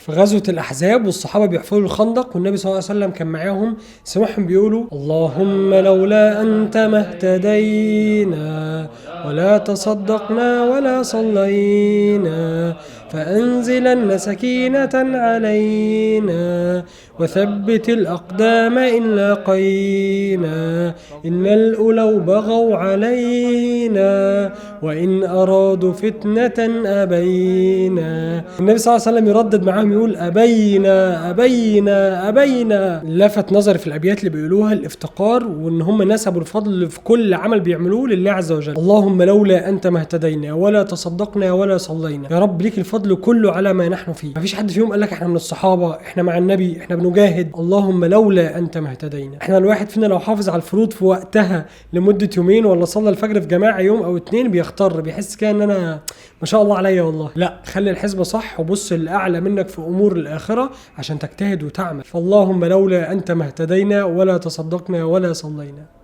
في غزوة الأحزاب والصحابة بيحفروا الخندق والنبي صلى الله عليه وسلم كان معاهم، سمعهم بيقولوا اللهم لولا أنت ما اهتدينا ولا تصدقنا ولا صلينا فأنزلن سكينة علينا وثبت الأقدام إن لاقينا إن الأولو بغوا علينا وإن أرادوا فتنة أبينا. النبي صلى الله عليه وسلم يردد معاهم يقول أبينا أبينا أبينا. لفت نظري في الأبيات اللي بيقولوها الافتقار، وإن هم نسبوا الفضل في كل عمل بيعملوه لله عز وجل. اللهم لولا أنت ما اهتدينا ولا تصدقنا ولا صلينا. يا رب ليك الفضل كله على ما نحن فيه. مفيش حد فيهم قال لك احنا من الصحابة، احنا مع النبي، احنا بنجاهد. اللهم لولا أنت ما اهتدينا. احنا الواحد فينا لو حافظ على الفروض في وقتها لمدة يومين ولا صلى الفجر في جماعة يوم أو 2 بيختار، بيحس كده ان انا ما شاء الله عليا والله. لا، خلي الحسبة صح وبص للأعلى منك في أمور الآخرة عشان تجتهد وتعمل. فاللهم لولا أنت ما اهتدينا ولا تصدقنا ولا صلينا.